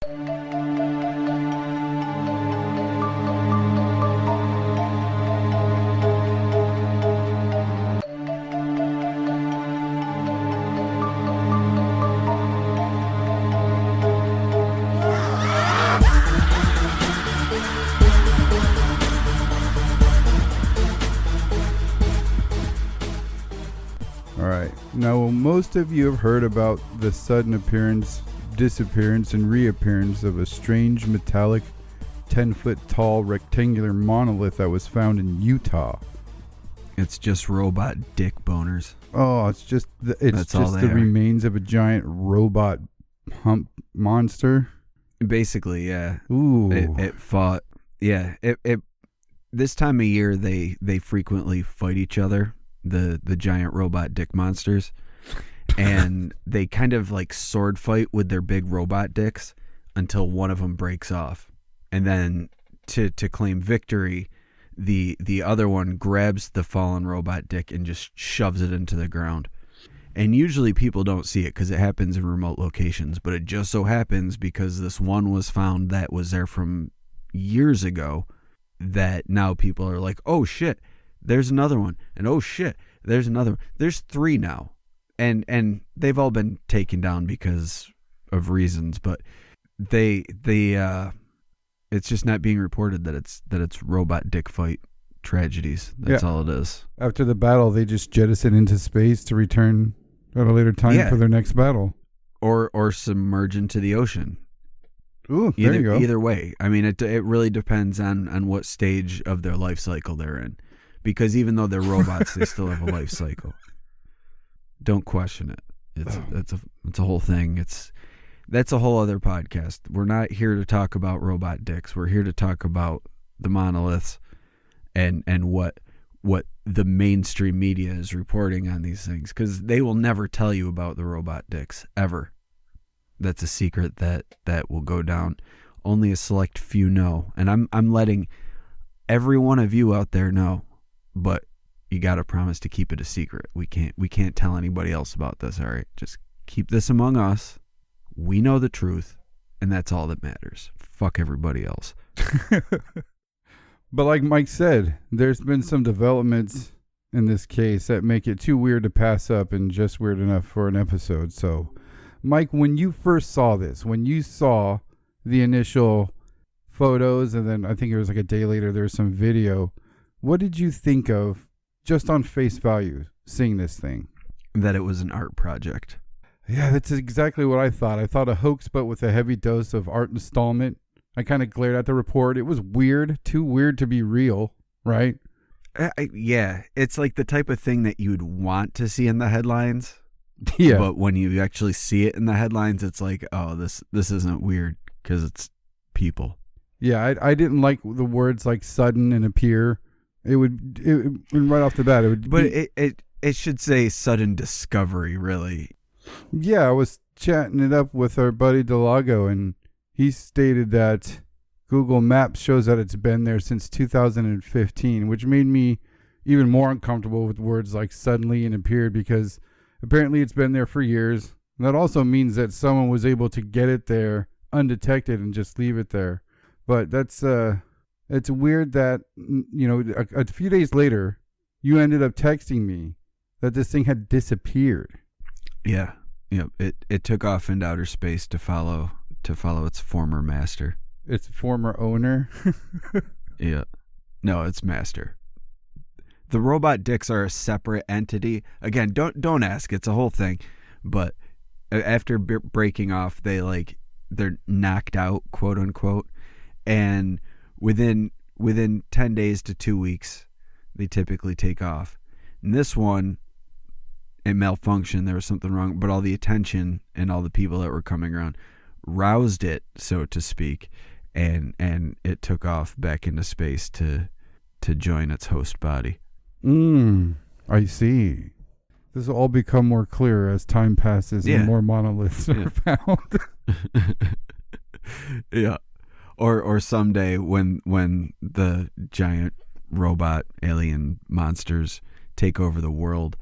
Now, most of you have heard about the sudden appearance, disappearance, and reappearance of a strange metallic 10-foot tall rectangular monolith that was found in Utah. It's just robot dick boners. Oh, it's just the remains of a giant robot hump monster. Basically, yeah. Ooh. It fought. Yeah. It this time of year they frequently fight each other. The giant robot dick monsters, and they kind of like sword fight with their big robot dicks until one of them breaks off, and then to claim victory, the other one grabs the fallen robot dick and just shoves it into the ground. And usually people don't see it because it happens in remote locations, but it just so happens because this one was found that was there from years ago, that now people are like, oh shit, there's another one, and oh shit, there's another one. There's 3 now, and they've all been taken down because of reasons, but it's just not being reported that it's robot dick fight tragedies. That's all it is. After the battle, they just jettison into space to return at a later time for their next battle, or submerge into the ocean. Ooh, there you go. Either way, I mean, it really depends on what stage of their life cycle they're in. Because even though they're robots, they still have a life cycle. Don't question it. It's a whole thing. That's a whole other podcast. We're not here to talk about robot dicks. We're here to talk about the monoliths and what the mainstream media is reporting on these things. Because they will never tell you about the robot dicks ever. That's a secret that will go down. Only a select few know, and I'm letting every one of you out there know. But you got to promise to keep it a secret. We can't tell anybody else about this, all right? Just keep this among us. We know the truth, and that's all that matters. Fuck everybody else. But like Mike said, there's been some developments in this case that make it too weird to pass up and just weird enough for an episode. So, Mike, when you first saw this, when you saw the initial photos, and then I think it was like a day later there was some video, what did you think of, just on face value, seeing this thing? That it was an art project. Yeah, that's exactly what I thought. I thought a hoax, but with a heavy dose of art installment. I kind of glared at the report. It was weird, too weird to be real, right? Yeah, it's like the type of thing that you'd want to see in the headlines. Yeah. But when you actually see it in the headlines, it's like, oh, this isn't weird because it's people. Yeah, I didn't like the words like sudden and appear. It right off the bat, it would. But it should say sudden discovery, really. Yeah, I was chatting it up with our buddy Dilago, and he stated that Google Maps shows that it's been there since 2015, which made me even more uncomfortable with words like suddenly and appeared, because apparently it's been there for years. And that also means that someone was able to get it there undetected and just leave it there. But that's it's weird that, you know, a few days later, you ended up texting me that this thing had disappeared. Yeah. It took off into outer space to follow its former master. Its former owner? Yeah. No, its master. The robot dicks are a separate entity. Again, don't ask. It's a whole thing. But after breaking off, they're knocked out, quote unquote. And within 10 days to 2 weeks, they typically take off. And this one, it malfunctioned. There was something wrong, but all the attention and all the people that were coming around roused it, so to speak, and it took off back into space to join its host body. I see. This will all become more clear as time passes and more monoliths are found. Yeah. Or someday when the giant robot alien monsters take over the world,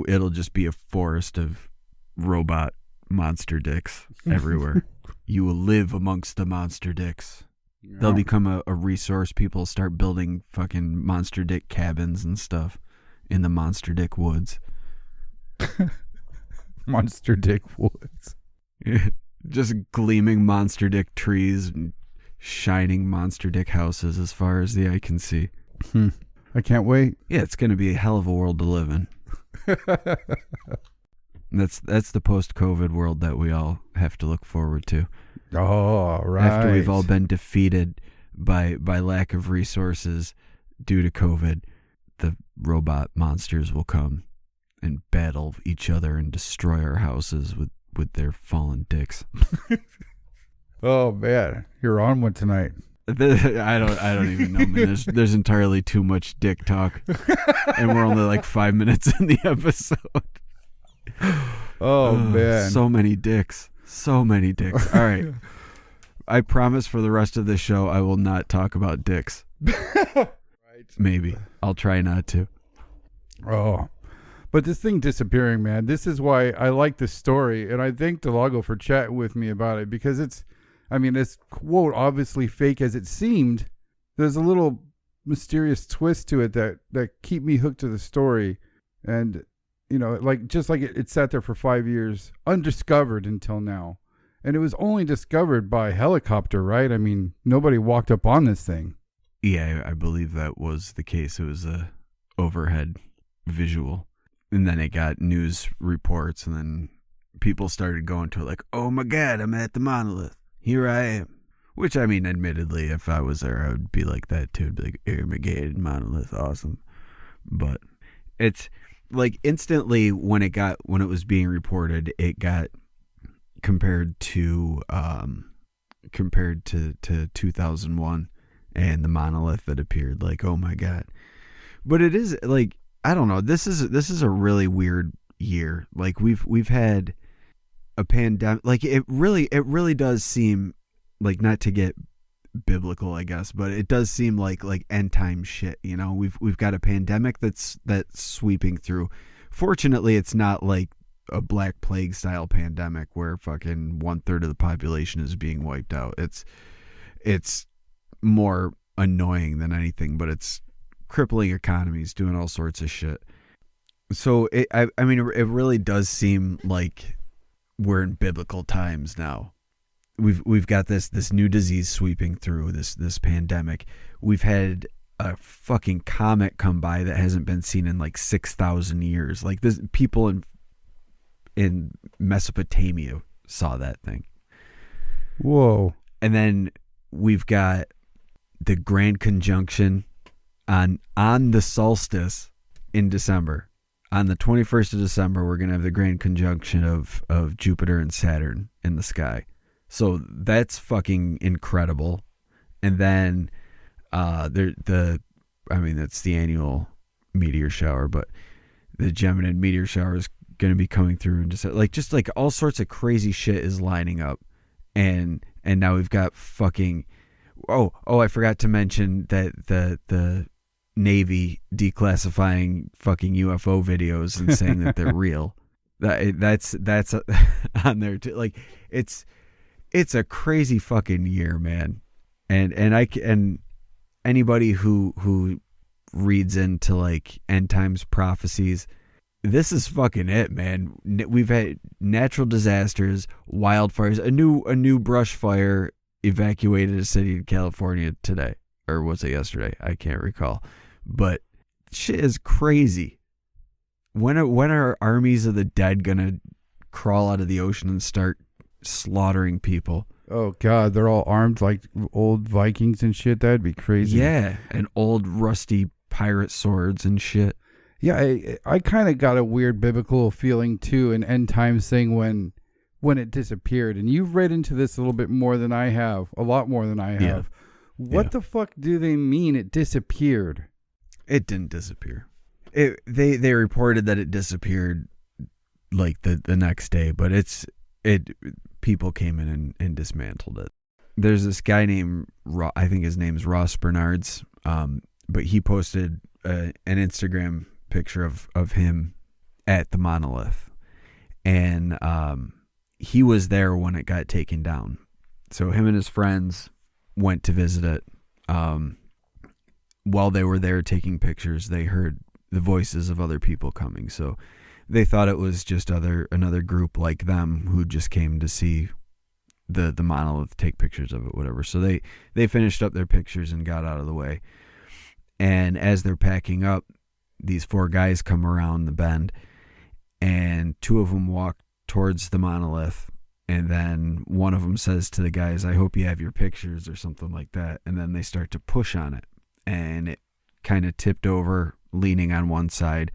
it'll just be a forest of robot monster dicks everywhere. You will live amongst the monster dicks. They'll become a resource. People start building fucking monster dick cabins and stuff in the monster dick woods. Monster dick woods. Just gleaming monster dick trees and shining monster dick houses as far as the eye can see. I can't wait. Yeah, it's going to be a hell of a world to live in. That's the post-COVID world that we all have to look forward to. Oh, right. After we've all been defeated by lack of resources due to COVID, the robot monsters will come and battle each other and destroy our houses with their fallen dicks. Oh man, you're on one tonight. I don't even know, man. There's entirely too much dick talk, and we're only like 5 minutes in the episode. Oh man, so many dicks. All right, I promise for the rest of the show I will not talk about dicks. Right. Maybe I'll try not to. Oh, but this thing disappearing, man. This is why I like this story, and I thank Dilago for chatting with me about it, because it's quote obviously fake as it seemed. There's a little mysterious twist to it that keep me hooked to the story, and just like it sat there for 5 years undiscovered until now, and it was only discovered by helicopter, right? I mean, nobody walked up on this thing. Yeah, I believe that was the case. It was a overhead visual, and then it got news reports, and then people started going to it like, oh my god, I'm at the monolith, here I am. Which, I mean, admittedly, if I was there, I would be like that too. I'd be like, Armageddon monolith, awesome. But it's like instantly when it was being reported, it got compared to 2001 and the monolith that appeared, like, oh my god. But it is like, I don't know, this is a really weird year. Like we've had a pandemic. Like it really does seem like, not to get biblical, I guess, but it does seem like end time shit. We've got a pandemic that's sweeping through. Fortunately, it's not like a Black Plague style pandemic where fucking 1/3 of the population is being wiped out. It's more annoying than anything, but it's crippling economies, doing all sorts of shit. So it really does seem like we're in biblical times now. We've got this new disease sweeping through, this pandemic. We've had a fucking comet come by that hasn't been seen in like 6,000 years. Like this, people in Mesopotamia saw that thing. Whoa. And then we've got the Grand Conjunction on the solstice in December. On the 21st of December, we're going to have the Grand Conjunction of Jupiter and Saturn in the sky. So that's fucking incredible. And then that's the annual meteor shower, but the Geminid meteor shower is going to be coming through, and just like all sorts of crazy shit is lining up. And now we've got fucking I forgot to mention that the Navy declassifying fucking UFO videos and saying that they're real. That's on there too. Like it's a crazy fucking year, man. And anybody who reads into like end times prophecies, this is fucking it, man. We've had natural disasters, wildfires, a new brush fire evacuated a city in California today, or was it yesterday? I can't recall. But shit is crazy. When are armies of the dead gonna crawl out of the ocean and start slaughtering people? Oh god, they're all armed like old Vikings and shit. That'd be crazy. Yeah, and old rusty pirate swords and shit. Yeah, I kind of got a weird biblical feeling too, an end times thing when it disappeared. And you've read into this a little bit more than I have, a lot more than I have. Yeah. What the fuck do they mean it disappeared? It didn't disappear. They reported that it disappeared like the next day, but people came in and dismantled it. There's this guy named I think his name's Ross Bernards, but he posted an Instagram picture of him at the monolith, and he was there when it got taken down. So him and his friends went to visit it. While they were there taking pictures, they heard the voices of other people coming. So they thought it was just another group like them who just came to see the monolith, take pictures of it, whatever. So they finished up their pictures and got out of the way. And as they're packing up, these 4 guys come around the bend, and 2 of them walk towards the monolith. And then one of them says to the guys, "I hope you have your pictures," or something like that. And then they start to push on it, and it kind of tipped over, leaning on one side.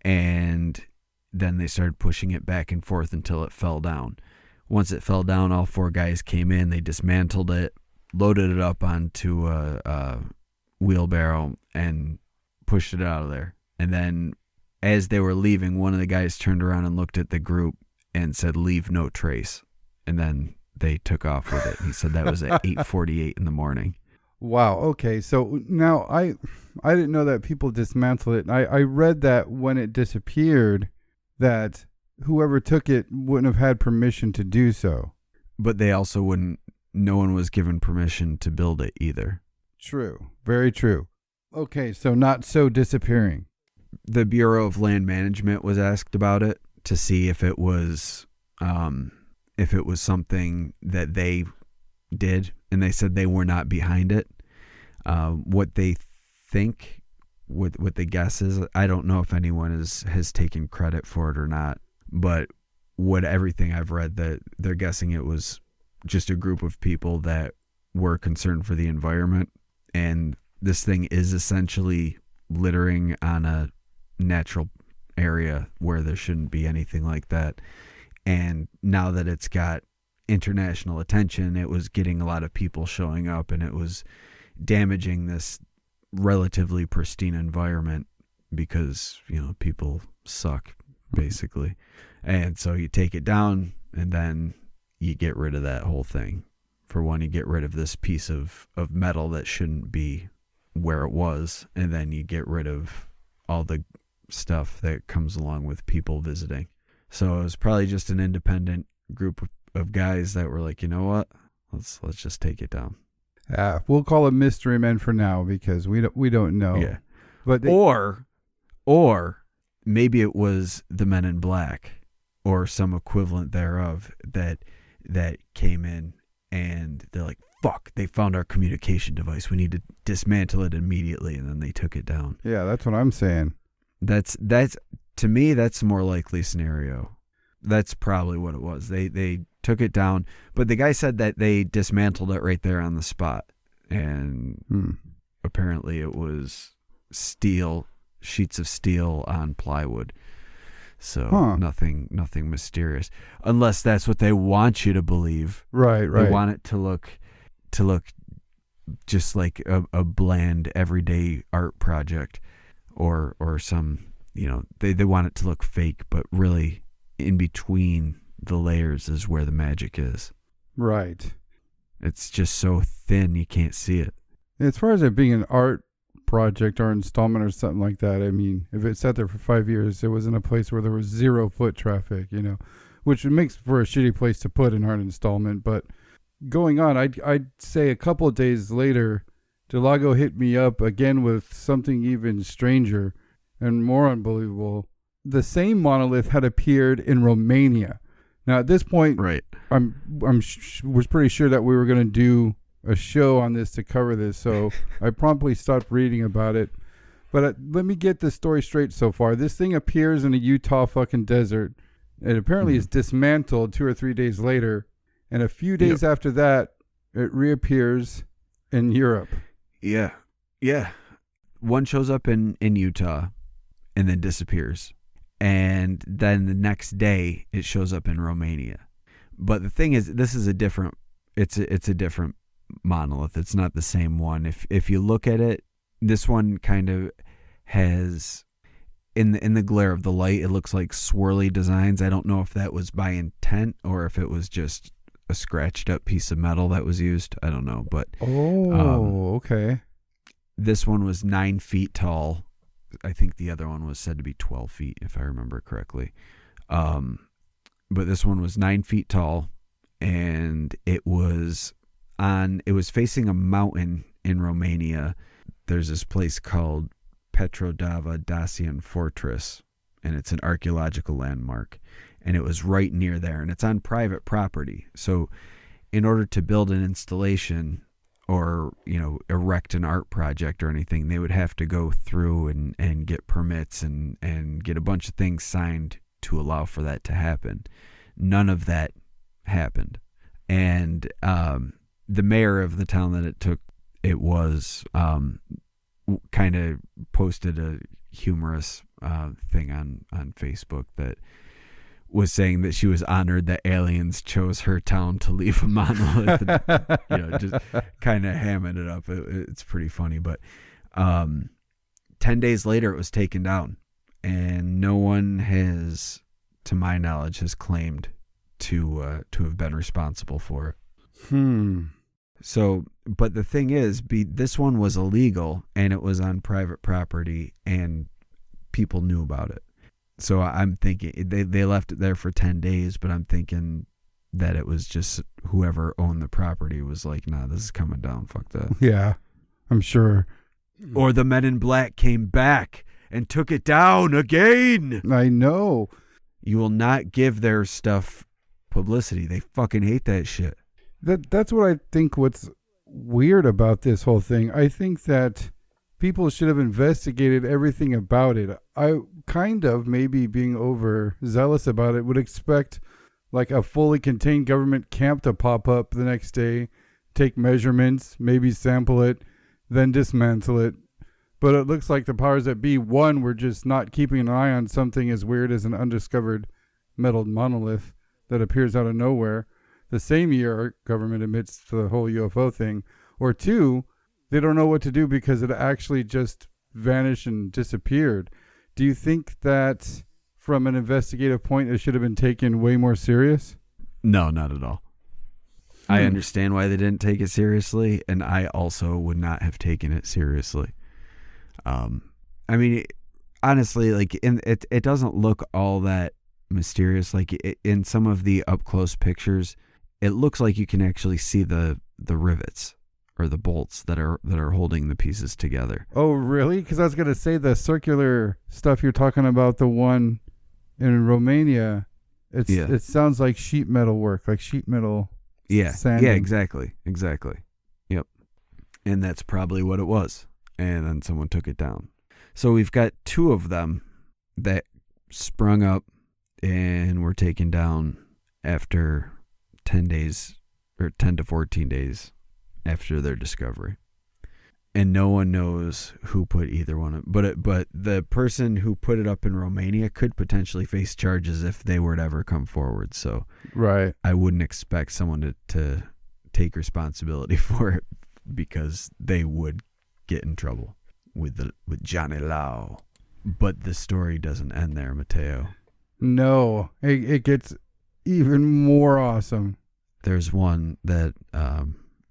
And then they started pushing it back and forth until it fell down. Once it fell down, all 4 guys came in, they dismantled it, loaded it up onto a wheelbarrow, and pushed it out of there. And then as they were leaving, one of the guys turned around and looked at the group and said, "Leave no trace." And then they took off with it. He said that was at 8:48 in the morning. Wow. Okay. So now I didn't know that people dismantled it. I read that when it disappeared, that whoever took it wouldn't have had permission to do so. But they also wouldn't, no one was given permission to build it either. True. Very true. Okay. So not so disappearing. The Bureau of Land Management was asked about it to see if it was something that they did, and they said they were not behind it. What they think, what they guess is, I don't know if anyone has taken credit for it or not, but everything I've read, that they're guessing it was just a group of people that were concerned for the environment, and this thing is essentially littering on a natural area where there shouldn't be anything like that. And now that it's got international attention, it was getting a lot of people showing up, and it was damaging this relatively pristine environment because, people suck, basically. And so you take it down, and then you get rid of that whole thing. For one, you get rid of this piece of metal that shouldn't be where it was, and then you get rid of all the stuff that comes along with people visiting. So it was probably just an independent group of guys that were like, you know what, let's just take it down. We'll call it mystery men for now because we don't know. Yeah, but or maybe it was the Men in Black or some equivalent thereof that came in, and they're like, fuck, they found our communication device, we need to dismantle it immediately, and then they took it down. Yeah, that's what I'm saying. That's to me, that's a more likely scenario. That's probably what it was. They took it down, but the guy said that they dismantled it right there on the spot, and apparently it was sheets of steel on plywood. So nothing mysterious, unless that's what they want you to believe. Right. They want it to look just like a bland everyday art project, or some, they want it to look fake, but really in between the layers is where the magic is. Right. It's just so thin you can't see it. As far as it being an art project or installment or something like that, I mean, if it sat there for 5 years, it was in a place where there was 0 foot traffic, which makes for a shitty place to put an art installment. But going on, I'd say a couple of days later, Dilago hit me up again with something even stranger and more unbelievable. The same monolith had appeared in Romania. Now, at this point, right, was pretty sure that we were going to do a show on this to cover this, so I promptly stopped reading about it. But let me get this story straight so far. This thing appears in a Utah fucking desert. It apparently is dismantled 2 or 3 days later, and a few days after that, it reappears in Europe. Yeah. One shows up in Utah and then disappears. And then the next day it shows up in Romania. But the thing is, this is a different monolith. It's not the same one. If you look at it, this one kind of has, in the glare of the light, it looks like swirly designs. I don't know if that was by intent or if it was just a scratched up piece of metal that was used. I don't know, but okay. This one was 9 feet tall. I think the other one was said to be 12 feet, if I remember correctly. But this one was 9 feet tall, and it was facing a mountain in Romania. There's this place called Petrodava Dacian Fortress, and it's an archaeological landmark, and it was right near there, and it's on private property. So in order to build an installation or, erect an art project or anything, they would have to go through and get permits and get a bunch of things signed to allow for that to happen. None of that happened. And the mayor of the town that it was kind of posted a humorous thing on Facebook that was saying that she was honored that aliens chose her town to leave a monolith. And, just kind of hamming it up. It's pretty funny. But 10 days later, it was taken down, and no one has, to my knowledge, has claimed to have been responsible for it. So, but the thing is, this one was illegal, and it was on private property, and people knew about it. So I'm thinking they left it there for 10 days, but I'm thinking that it was just whoever owned the property was like, nah, this is coming down. Fuck that. Yeah, I'm sure. Or the Men in Black came back and took it down again. I know. You will not give their stuff publicity. They fucking hate that shit. That's what I think what's weird about this whole thing. I think that people should have investigated everything about it. I kind of, maybe being overzealous about it, would expect like a fully contained government camp to pop up the next day, take measurements, maybe sample it, then dismantle it. But it looks like the powers that be, one, were just not keeping an eye on something as weird as an undiscovered metal monolith that appears out of nowhere the same year our government admits to the whole UFO thing. Or two, they don't know what to do because it actually just vanished and disappeared. Do you think that from an investigative point, it should have been taken way more serious? No, not at all. I understand why they didn't take it seriously, and I also would not have taken it seriously. I mean, honestly, like it doesn't look all that mysterious. Like in some of the up close pictures, it looks like you can actually see the rivets or the bolts that are holding the pieces together. Oh, really? Because I was going to say the circular stuff you're talking about, the one in Romania, it sounds like sheet metal work, like sheet metal. Yeah, sanding. Yeah, exactly. Yep. And that's probably what it was. And then someone took it down. So we've got two of them that sprung up and were taken down after 10 days or 10 to 14 days after their discovery. And no one knows who put either one. But the person who put it up in Romania could potentially face charges if they were to ever come forward. So right, I wouldn't expect someone to take responsibility for it because they would get in trouble with Johnny Lau. But the story doesn't end there, Mateo. No, it gets even more awesome. There's one that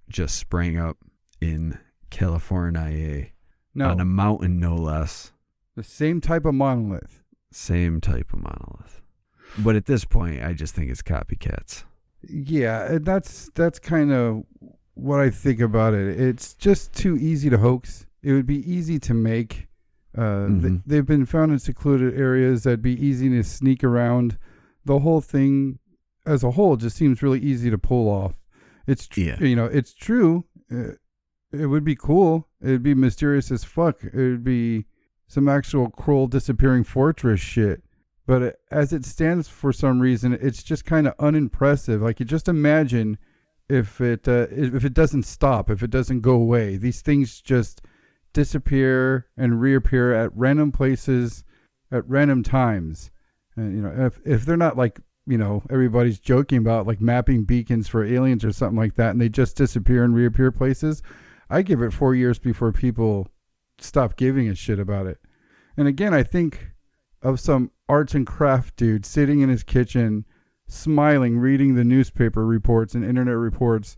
just sprang up in California on a mountain, no less. The same type of monolith. But at this point, I just think it's copycats. Yeah, that's kind of what I think about it. It's just too easy to hoax. It would be easy to make. They've been found in secluded areas that'd be easy to sneak around. The whole thing as a whole just seems really easy to pull off. It's it's true. It would be cool. It'd be mysterious as fuck. It would be some actual Kroll disappearing fortress shit. But as it stands, for some reason, it's just kind of unimpressive. Like, you just imagine if it doesn't stop, if it doesn't go away. These things just disappear and reappear at random places at random times. And if they're not like, everybody's joking about like mapping beacons for aliens or something like that, and they just disappear and reappear places, I give it 4 years before people stop giving a shit about it. And again, I think of some arts and craft dude sitting in his kitchen, smiling, reading the newspaper reports and internet reports,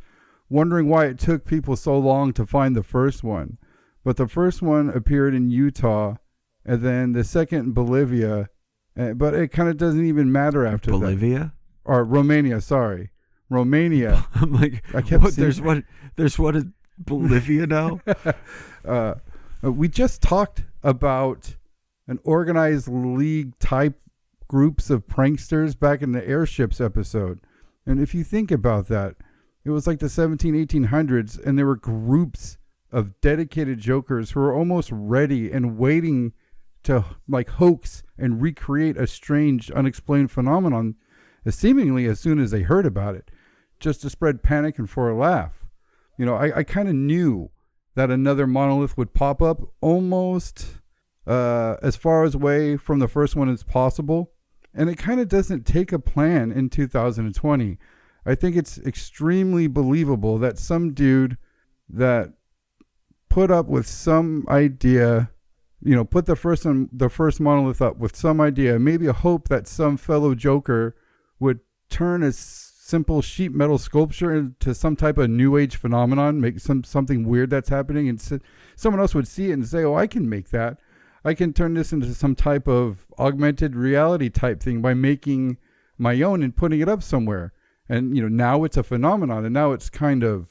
wondering why it took people so long to find the first one. But the first one appeared in Utah, and then the second in Bolivia, but it kind of doesn't even matter after Bolivia? Or Romania, sorry. Romania. I'm like, I kept what? seeing There's what in Bolivia now? we just talked about an organized league type groups of pranksters back in the airships episode. And if you think about that, it was like the 1800s, and there were groups of dedicated jokers who were almost ready and waiting to like hoax and recreate a strange, unexplained phenomenon seemingly as soon as they heard about it, just to spread panic and for a laugh. You know, I kind of knew that another monolith would pop up almost as far away from the first one as possible. And it kind of doesn't take a plan in 2020. I think it's extremely believable that some dude that put up with some idea, you know, put the first monolith up with some idea, maybe a hope that some fellow joker would turn a simple sheet metal sculpture into some type of new age phenomenon, make something weird that's happening, and someone else would see it and say, oh, I can make that. I can turn this into some type of augmented reality type thing by making my own and putting it up somewhere. And, you know, now it's a phenomenon, and now it's kind of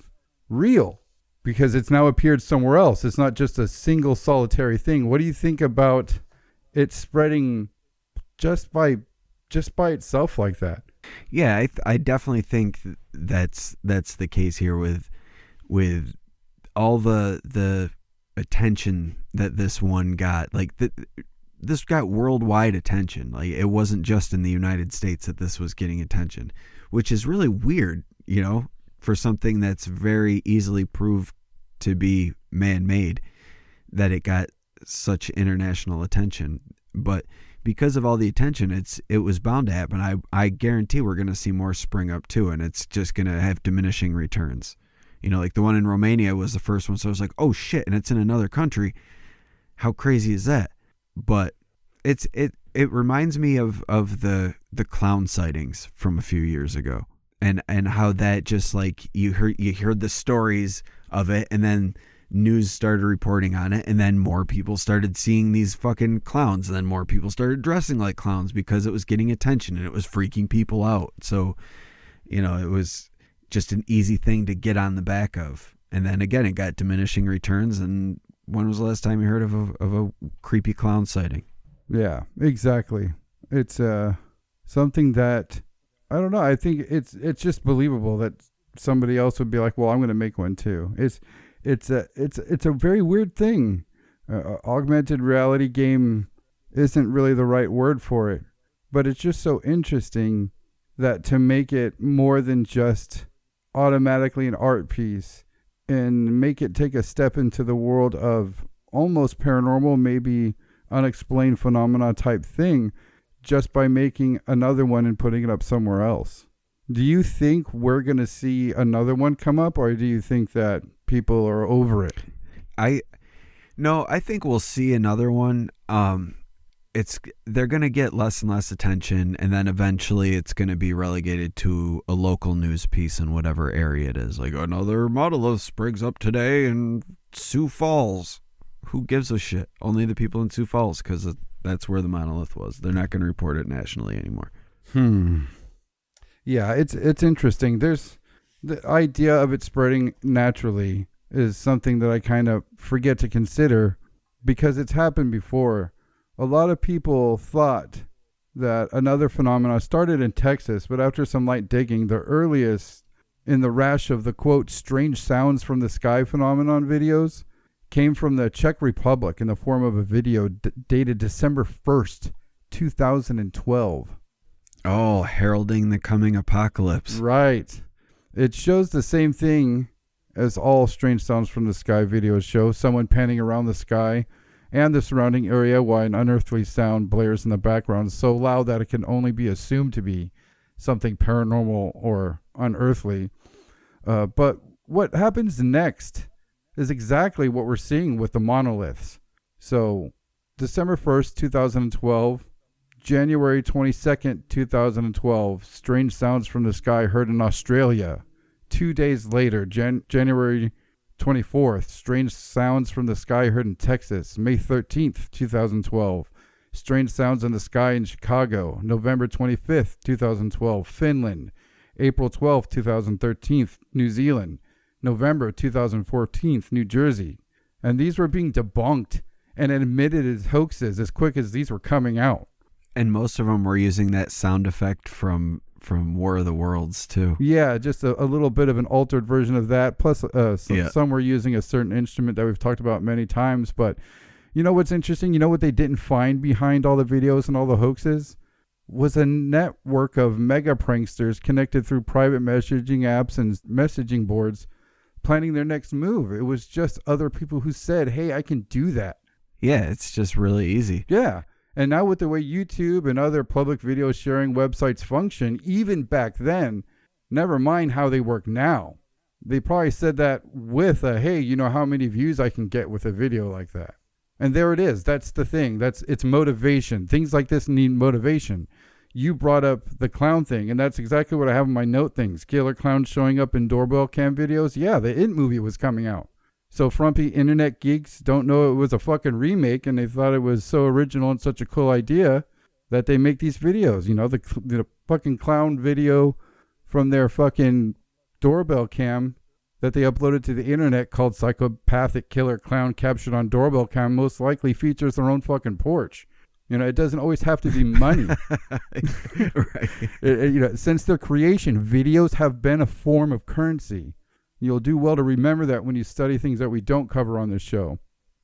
real because it's now appeared somewhere else. It's not just a single solitary thing. What do you think about it spreading just by itself like that? Yeah, I definitely think that's the case here with all the attention that this one got. Like this got worldwide attention. Like it wasn't just in the United States that this was getting attention, which is really weird, you know, for something that's very easily proved to be man-made, that it got such international attention. But because of all the attention, it was bound to happen. I guarantee we're going to see more spring up too, and it's just going to have diminishing returns. You know, like the one in Romania was the first one, so I was like, oh shit, and it's in another country. How crazy is that? But it reminds me of the clown sightings from a few years ago, and how that just like you heard the stories of it, and then news started reporting on it, and then more people started seeing these fucking clowns, and then more people started dressing like clowns because it was getting attention and it was freaking people out. So, you know, it was just an easy thing to get on the back of. And then again, it got diminishing returns. And when was the last time you heard of a creepy clown sighting? Yeah, exactly. It's something that, I don't know, I think it's just believable that somebody else would be like, well, I'm going to make one too. It's a very weird thing. Augmented reality game isn't really the right word for it, but it's just so interesting that to make it more than just automatically an art piece and make it take a step into the world of almost paranormal, maybe unexplained phenomena type thing, just by making another one and putting it up somewhere else. Do you think we're going to see another one come up, or do you think that people are over it? I think we'll see another one. They're going to get less and less attention, and then eventually it's going to be relegated to a local news piece in whatever area it is. Like, another monolith springs up today in Sioux Falls. Who gives a shit? Only the people in Sioux Falls, because that's where the monolith was. They're not going to report it nationally anymore. Yeah, it's interesting. There's the idea of it spreading naturally is something that I kind of forget to consider because it's happened before. A lot of people thought that another phenomenon started in Texas, but after some light digging, the earliest in the rash of the, quote, strange sounds from the sky phenomenon videos came from the Czech Republic in the form of a video dated December 1st, 2012. Oh, heralding the coming apocalypse. Right. It shows the same thing as all strange sounds from the sky videos show. Someone panning around the sky and the surrounding area while an unearthly sound blares in the background so loud that it can only be assumed to be something paranormal or unearthly. But what happens next is exactly what we're seeing with the monoliths. So December 1st, 2012, January 22nd, 2012, strange sounds from the sky heard in Australia. 2 days later, January 24th, strange sounds from the sky heard in Texas. May 13th, 2012, strange sounds in the sky in Chicago. November 25th, 2012, Finland. April 12th, 2013, New Zealand. November 2014, New Jersey. And these were being debunked and admitted as hoaxes as quick as these were coming out. And most of them were using that sound effect from War of the Worlds too. Yeah, just a little bit of an altered version of that. Plus, some were using a certain instrument that we've talked about many times. But you know what's interesting? You know what they didn't find behind all the videos and all the hoaxes? Was a network of mega pranksters connected through private messaging apps and messaging boards planning their next move. It was just other people who said, hey, I can do that. Yeah, it's just really easy. Yeah. And now with the way YouTube and other public video sharing websites function, even back then, never mind how they work now. They probably said that with a, hey, you know how many views I can get with a video like that. And there it is. That's the thing. It's motivation. Things like this need motivation. You brought up the clown thing, and that's exactly what I have in my note things. Killer clowns showing up in doorbell cam videos. Yeah, the It movie was coming out. So frumpy internet geeks don't know it was a fucking remake, and they thought it was so original and such a cool idea that they make these videos. You know, the fucking clown video from their fucking doorbell cam that they uploaded to the internet called Psychopathic Killer Clown Captured on Doorbell Cam most likely features their own fucking porch. You know, it doesn't always have to be money. Right. You know, since their creation, videos have been a form of currency. You'll do well to remember that when you study things that we don't cover on this show.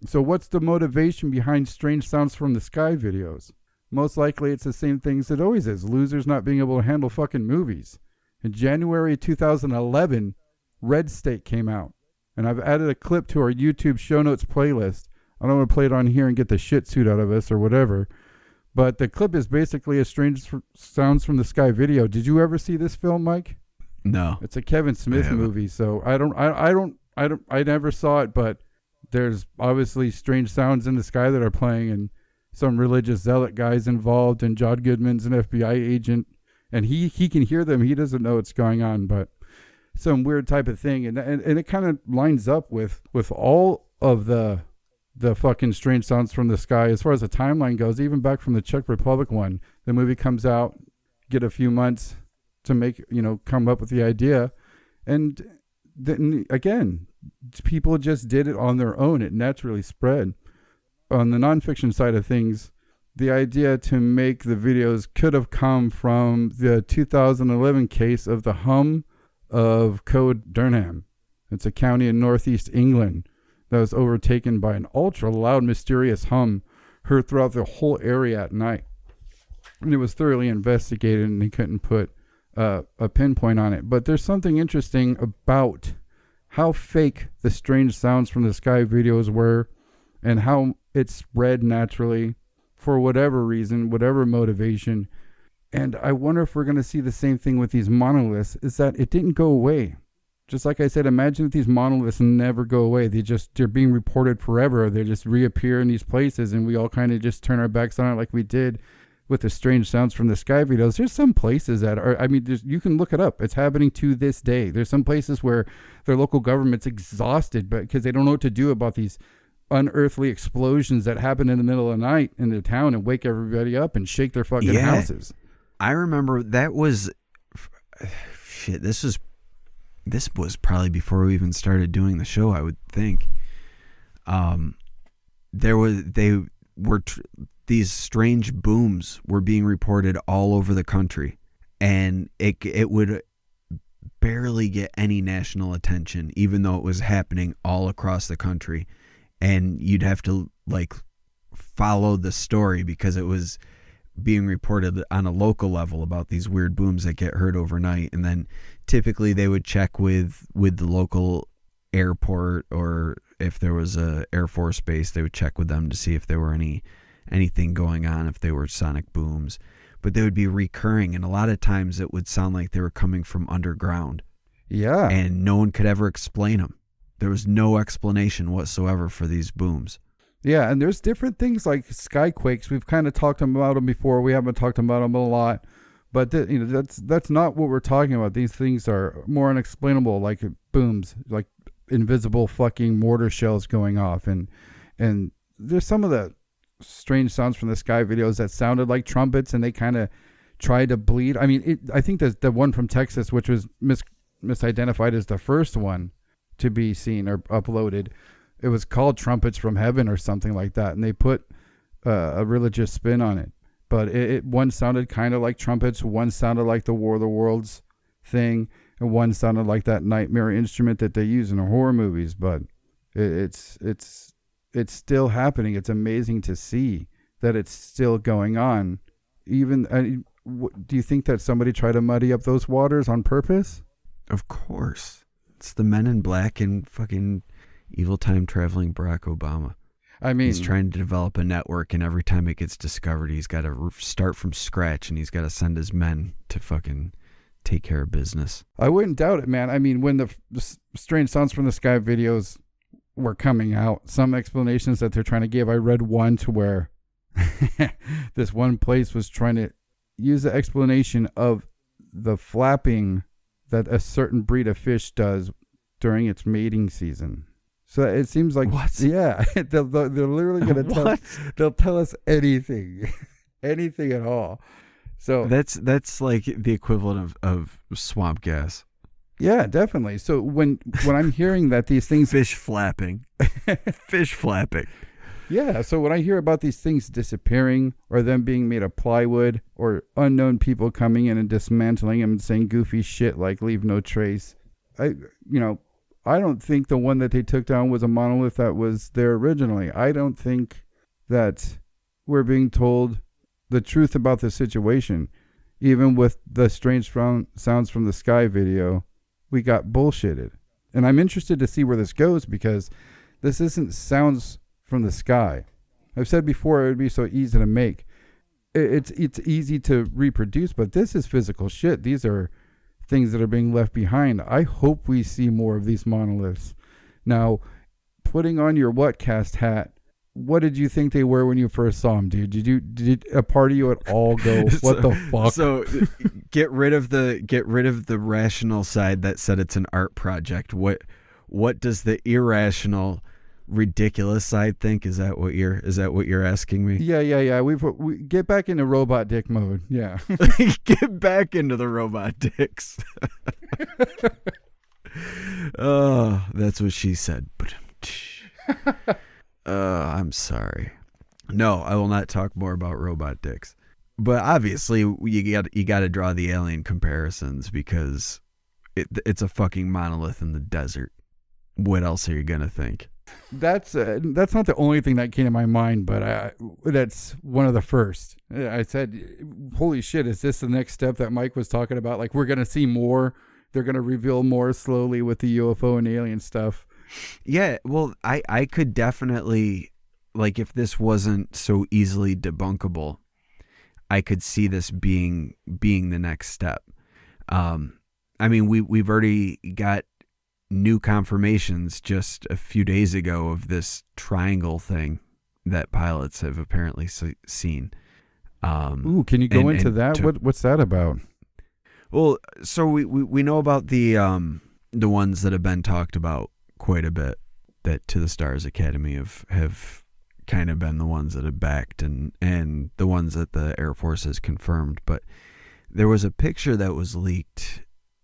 So what's the motivation behind strange sounds from the sky videos? Most likely it's the same things it always is. Losers not being able to handle fucking movies. In January 2011, Red State came out. And I've added a clip to our YouTube show notes playlist. I don't want to play it on here and get the shit suit out of us or whatever. But the clip is basically a strange sounds from the sky video. Did you ever see this film, Mike? No. It's a Kevin Smith movie, so I never saw it, but there's obviously strange sounds in the sky that are playing, and some religious zealot guys involved, and John Goodman's an FBI agent, and he can hear them. He doesn't know what's going on, but some weird type of thing, and it kind of lines up with all of the fucking strange sounds from the sky as far as the timeline goes. Even back from the Czech Republic one, the movie comes out, get a few months to make, come up with the idea. And then again, people just did it on their own. It naturally spread. On the nonfiction side of things, the idea to make the videos could have come from the 2011 case of the hum of Code Durham. It's a county in northeast England that was overtaken by an ultra loud, mysterious hum heard throughout the whole area at night. And it was thoroughly investigated, and they couldn't put a pinpoint on it. But there's something interesting about how fake the strange sounds from the sky videos were, and how it spread naturally for whatever reason, whatever motivation. And I wonder if we're going to see the same thing with these monoliths, is that it didn't go away. Just like I said, imagine if these monoliths never go away. They're being reported forever. They just reappear in these places, and we all kind of just turn our backs on it like we did with the strange sounds from the sky videos. There's some places that are, you can look it up. It's happening to this day. There's some places where their local government's exhausted because they don't know what to do about these unearthly explosions that happen in the middle of the night in the town and wake everybody up and shake their fucking houses. I remember that was, shit, this was probably before we even started doing the show, I would think. These strange booms were being reported all over the country, and it would barely get any national attention, even though it was happening all across the country. And you'd have to follow the story because it was being reported on a local level about these weird booms that get heard overnight. And then typically they would check with the local airport, or if there was a Air Force base, they would check with them to see if there were anything going on, if they were sonic booms. But they would be recurring, and a lot of times it would sound like they were coming from underground. Yeah. And no one could ever explain them. There was no explanation whatsoever for these booms. Yeah, and there's different things like skyquakes. We've kind of talked about them before. We haven't talked about them a lot, but that's not what we're talking about. These things are more unexplainable, like booms, like invisible fucking mortar shells going off, and there's some of the strange sounds from the sky videos that sounded like trumpets, and they kind of try to bleed. I mean, I think that the one from Texas, which was misidentified as the first one to be seen or uploaded, it was called Trumpets from Heaven or something like that, and they put a religious spin on it. But one sounded kind of like trumpets, one sounded like the War of the Worlds thing, and one sounded like that nightmare instrument that they use in horror movies. But it's still happening. It's amazing to see that it's still going on. Even do you think that somebody tried to muddy up those waters on purpose? Of course, it's the Men in Black and fucking evil time traveling Barack Obama. I mean, he's trying to develop a network, and every time it gets discovered, he's got to start from scratch, and he's got to send his men to fucking take care of business. I wouldn't doubt it, man. I mean, when the Strange Sounds from the Sky videos were coming out, some explanations that they're trying to give, I read one to where this one place was trying to use the explanation of the flapping that a certain breed of fish does during its mating season. So it seems like, what? Yeah, they're literally going to they'll tell us anything, anything at all. So that's like the equivalent of swamp gas. Yeah, definitely. So when I'm hearing that these things, fish flapping. Yeah. So when I hear about these things disappearing or them being made of plywood or unknown people coming in and dismantling them and saying goofy shit like leave no trace, I don't think the one that they took down was a monolith that was there originally. I don't think that we're being told the truth about the situation. Even with the Strange Sounds from the Sky video, we got bullshitted. And I'm interested to see where this goes because this isn't sounds from the sky. I've said before it would be so easy to make. It's easy to reproduce, but this is physical shit. These are things that are being left behind. I hope we see more of these monoliths. Now, putting on your Whatcast hat, what did you think they were when you first saw them, dude? Did a part of you at all go, what the fuck? So get rid of the rational side that said it's an art project. What does the irrational, ridiculous side think? Is that what you're asking me? Yeah. We get back into robot dick mode. Yeah. Get back into the robot dicks. Oh, that's what she said. I'm sorry. No, I will not talk more about robot dicks. But obviously, you got to draw the alien comparisons because it's a fucking monolith in the desert. What else are you gonna think? That's not the only thing that came to my mind, but that's one of the first. I said, "Holy shit! Is this the next step that Mike was talking about? Like we're gonna see more. They're gonna reveal more slowly with the UFO and alien stuff." Yeah, well, I could definitely, like, if this wasn't so easily debunkable, I could see this being the next step. I mean, we've already got new confirmations just a few days ago of this triangle thing that pilots have apparently seen. Ooh, can you go into that? What's that about? Well, so we know about the ones that have been talked about quite a bit, that To the Stars Academy have kind of been the ones that have backed and the ones that the Air Force has confirmed. But there was a picture that was leaked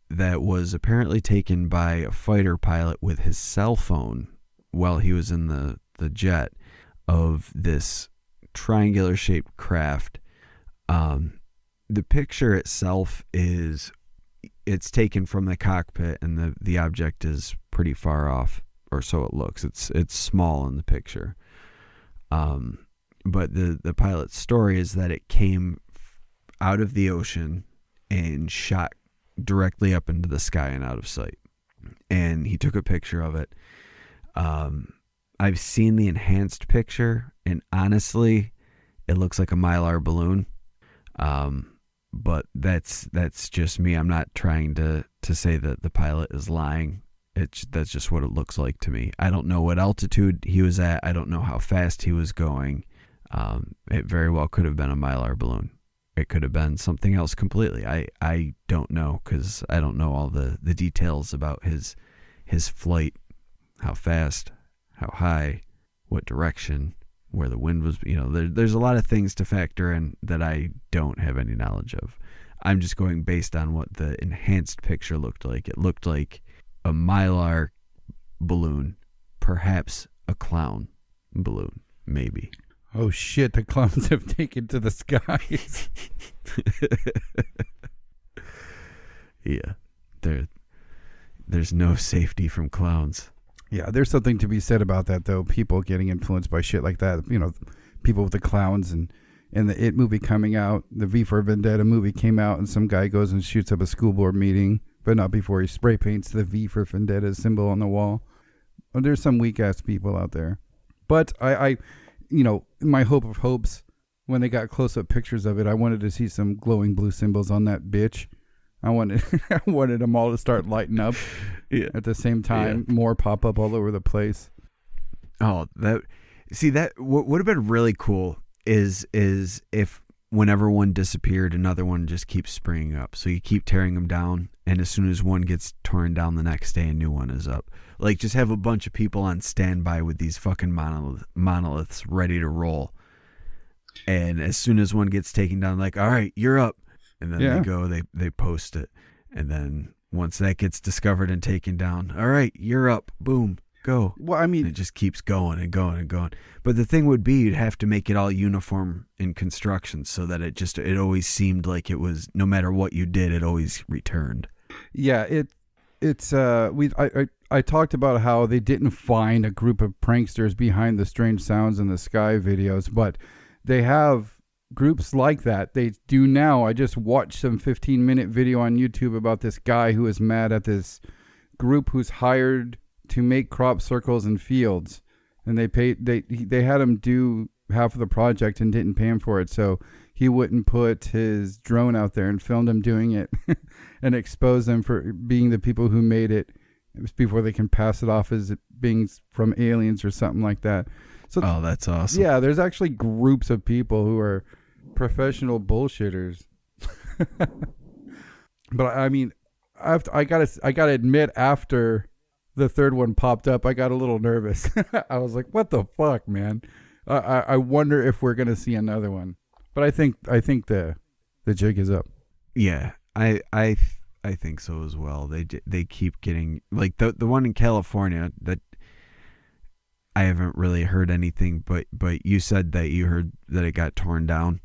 that was apparently taken by a fighter pilot with his cell phone while he was in the jet of this triangular shaped craft. The picture itself it's taken from the cockpit and the object is pretty far off, or so it looks. It's small in the picture. But the pilot's story is that it came out of the ocean and shot directly up into the sky and out of sight. And he took a picture of it. I've seen the enhanced picture, and honestly, it looks like a Mylar balloon. But that's just me. I'm not trying to say that the pilot is lying. That's just what it looks like to me. I don't know what altitude he was at. I don't know how fast he was going. It very well could have been a Mylar balloon. It could have been something else completely. I don't know, because I don't know all the details about his flight, how fast, how high, what direction, where the wind was. There's a lot of things to factor in that I don't have any knowledge of. I'm just going based on what the enhanced picture looked like. It looked like a Mylar balloon, perhaps a clown balloon, maybe. Oh shit, the clowns have taken to the skies. Yeah. There's no safety from clowns. Yeah, there's something to be said about that, though. People getting influenced by shit like that. People with the clowns and the It movie coming out. The V for Vendetta movie came out, and some guy goes and shoots up a school board meeting, but not before he spray paints the V for Vendetta symbol on the wall. Well, there's some weak-ass people out there. But I my hope of hopes, when they got close-up pictures of it, I wanted to see some glowing blue symbols on that bitch. I wanted them all to start lighting up at the same time. Yeah. More pop up all over the place. Oh, that would have been really cool is if whenever one disappeared, another one just keeps springing up. So you keep tearing them down, and as soon as one gets torn down the next day, a new one is up. Like, just have a bunch of people on standby with these fucking monoliths ready to roll. And as soon as one gets taken down, like, all right, you're up. And then they go, they post it. And then once that gets discovered and taken down, all right, you're up. Boom, go. Well, I mean, and it just keeps going and going and going. But the thing would be, you'd have to make it all uniform in construction so that it always seemed like it was, no matter what you did, it always returned. Yeah, I talked about how they didn't find a group of pranksters behind the strange sounds in the sky videos, but they have groups like that. They do now. I just watched some 15-minute video on YouTube about this guy who is mad at this group who's hired to make crop circles in fields, and they had him do half of the project and didn't pay him for it, so he wouldn't put his drone out there and filmed him doing it and expose them for being the people who made it before they can pass it off as being from aliens or something like that. So that's awesome. Yeah, there's actually groups of people who are professional bullshitters. But I mean, I gotta admit, after the third one popped up, I got a little nervous. I was like, "What the fuck, man?" I wonder if we're gonna see another one. But I think the jig is up. Yeah, I think so as well. They keep getting, like, the one in California that I haven't really heard anything, but you said that you heard that it got torn down.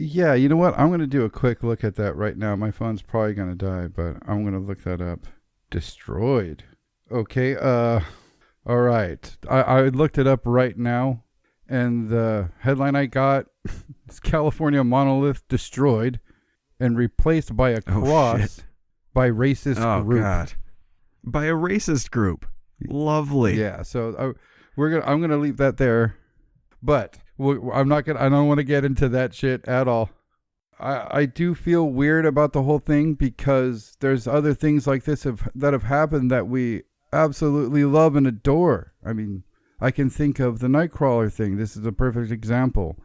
Yeah, you know what? I'm going to do a quick look at that right now. My phone's probably going to die, but I'm going to look that up. Destroyed. Okay, all right. I looked it up right now, and the headline I got is California monolith destroyed and replaced by a cross by racist group. Oh, God. By a racist group. Lovely. Yeah, so I'm gonna leave that there, but I don't want to get into that shit at all. I do feel weird about the whole thing because there's other things like this that have happened that we absolutely love and adore. I mean, I can think of the Nightcrawler thing. This is a perfect example.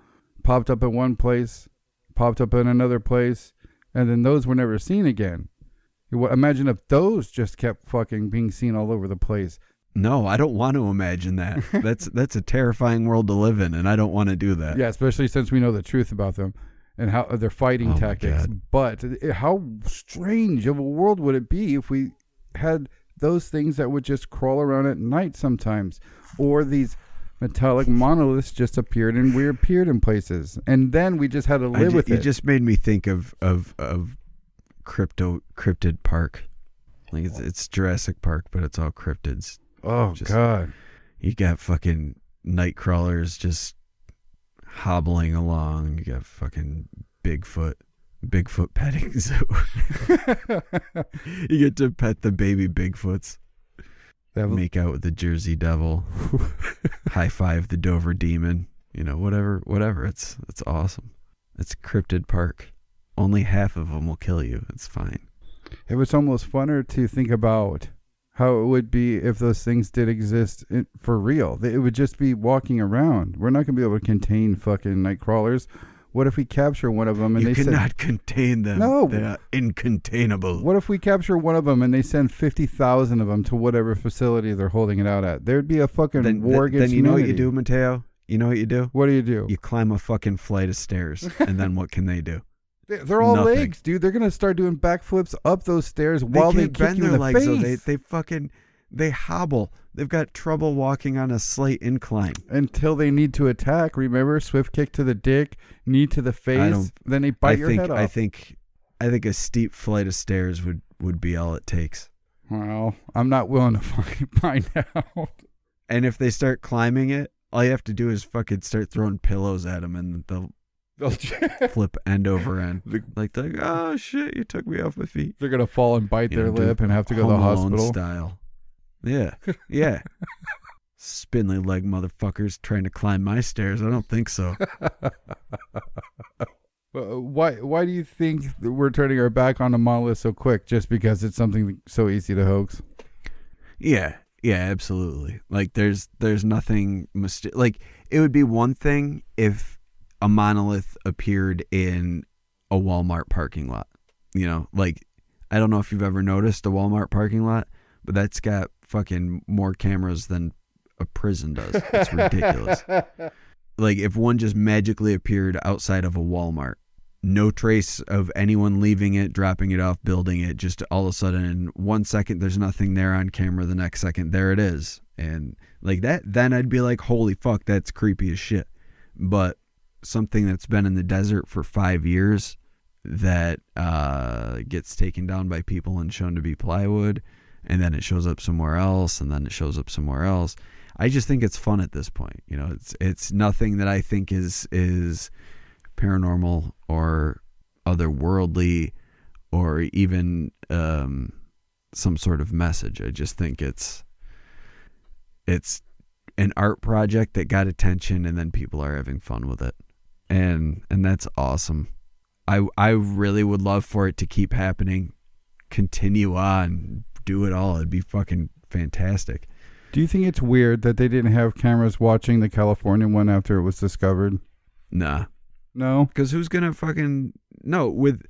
Popped up in one place, popped up in another place, and then those were never seen again. Imagine if those just kept fucking being seen all over the place. No, I don't want to imagine that. That's a terrifying world to live in, and I don't want to do that. Yeah, especially since we know the truth about them and how their fighting tactics. But how strange of a world would it be if we had those things that would just crawl around at night sometimes, or these metallic monoliths just appeared and reappeared in places, and then we just had to live with it. You just made me think of cryptid park. Like it's Jurassic Park, but it's all cryptids. Oh, God. You got fucking night crawlers just hobbling along. You got fucking Bigfoot petting zoo. You get to pet the baby Bigfoots. Make out with the Jersey Devil. High five the Dover Demon. Whatever. It's awesome. It's Cryptid Park. Only half of them will kill you. It's fine. It was almost funner to think about how it would be if those things did exist for real. It would just be walking around. We're not going to be able to contain fucking night crawlers. What if we capture one of them and you cannot contain them? No. They are incontainable. What if we capture one of them and they send 50,000 of them to whatever facility they're holding it out at? There'd be a fucking war against humanity. Then you know what you do, Mateo? You know what you do? What do you do? You climb a fucking flight of stairs, and then what can they do? They're all Nothing. legs, dude. They're gonna start doing backflips up those stairs while they can't kick bend you in their the legs. face. They hobble. They've got trouble walking on a slight incline Until they need to attack. Remember, swift kick to the dick, knee to the face. Then they bite your head off. I think a steep flight of stairs would be all it takes. Well, I'm not willing to fucking find out. And if they start climbing it, all you have to do is fucking start throwing pillows at them, and they'll flip end over end. Like, oh shit, you took me off my feet. They're gonna fall and bite their lip and have to go to the hospital. Style. Yeah. Spindly leg motherfuckers trying to climb my stairs. I don't think so. Why do you think that we're turning our back on the monolith so quick? Just because it's something so easy to hoax? Yeah, absolutely. Like there's nothing like it would be one thing if a monolith appeared in a Walmart parking lot. You know, like I don't know if you've ever noticed a Walmart parking lot, but that's got fucking more cameras than a prison does. It's ridiculous. Like if one just magically appeared outside of a Walmart, no trace of anyone leaving it, dropping it off, building it, just all of a sudden in 1 second there's nothing there on camera, the next second there it is. And like that, then I'd be like, holy fuck, that's creepy as shit. But something that's been in the desert for 5 years that gets taken down by people and shown to be plywood, and then it shows up somewhere else, and then it shows up somewhere else. I just think it's fun at this point. You know, it's nothing that I think is paranormal or otherworldly or even some sort of message. I just think it's an art project that got attention, and then people are having fun with it, and that's awesome. I really would love for it to keep happening, continue on, do it all. It'd be fucking fantastic. Do you think it's weird that they didn't have cameras watching the California one after it was discovered? Nah. No? Because who's going to fucking... No, with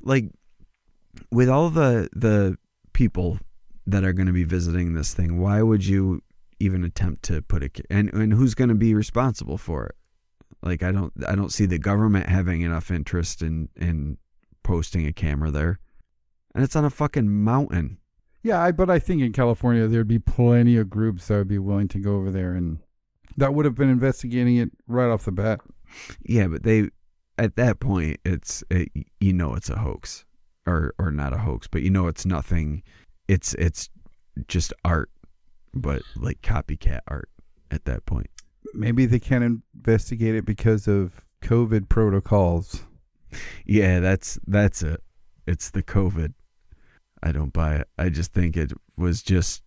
all the people that are going to be visiting this thing, why would you even attempt to put and who's going to be responsible for it? Like, I don't see the government having enough interest in posting a camera there. And it's on a fucking mountain. Yeah, but I think in California there'd be plenty of groups that would be willing to go over there, and that would have been investigating it right off the bat. Yeah, but at that point, it's a hoax, or not a hoax, but it's nothing. It's just art, but like copycat art at that point. Maybe they can't investigate it because of COVID protocols. Yeah, that's it. It's the COVID. I don't buy it. I just think it was just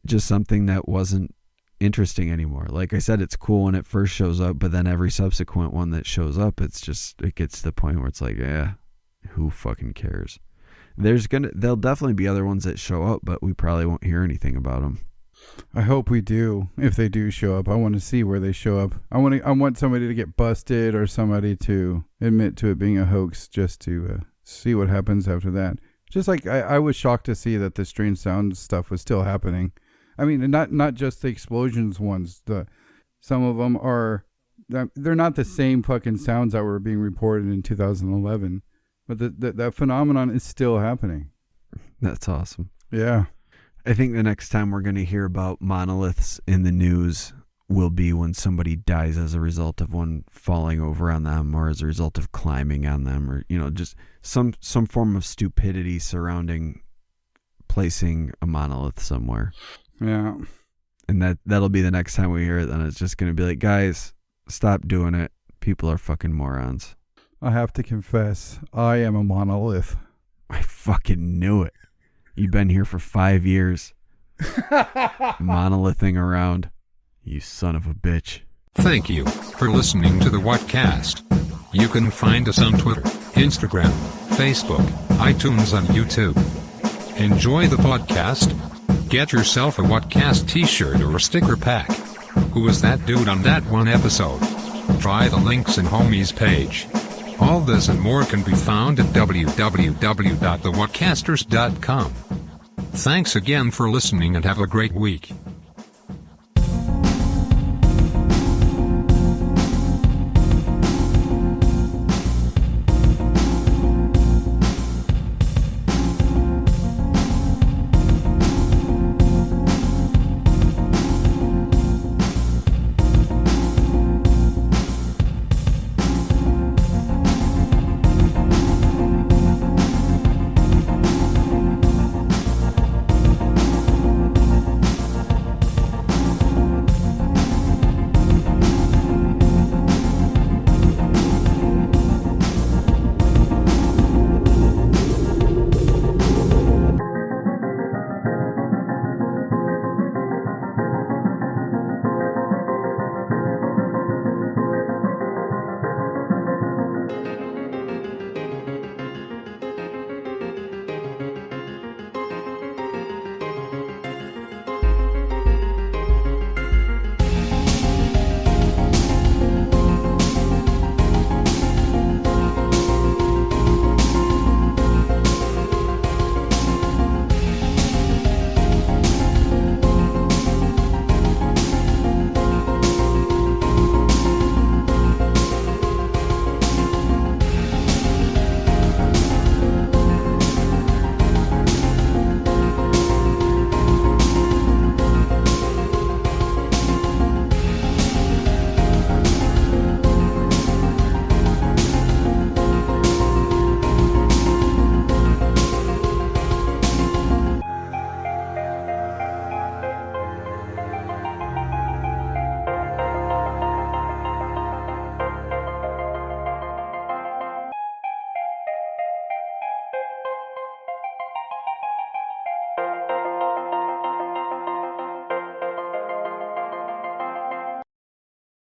something that wasn't interesting anymore. Like I said, it's cool when it first shows up, but then every subsequent one that shows up, it gets to the point where it's like, yeah, who fucking cares? There'll definitely be other ones that show up, but we probably won't hear anything about them. I hope we do. If they do show up, I want to see where they show up. I want somebody to get busted or somebody to admit to it being a hoax, just to see what happens after that. Just like I was shocked to see that the strange sound stuff was still happening. I mean, not just the explosions ones. Some of them they're not the same fucking sounds that were being reported in 2011, but that phenomenon is still happening. That's awesome. Yeah. I think the next time we're going to hear about monoliths in the news will be when somebody dies as a result of one falling over on them, or as a result of climbing on them, or just some form of stupidity surrounding placing a monolith somewhere. Yeah. And that'll be the next time we hear it. Then it's just going to be like, guys, stop doing it. People are fucking morons. I have to confess, I am a monolith. I fucking knew it. You've been here for 5 years. Monolithing around. You son of a bitch. Thank you for listening to the Whatcast. You can find us on Twitter, Instagram, Facebook, iTunes, and YouTube. Enjoy the podcast. Get yourself a Whatcast t-shirt or a sticker pack. Who was that dude on that one episode? Try the links in Homie's page. All this and more can be found at www.thewhatcasters.com. Thanks again for listening and have a great week.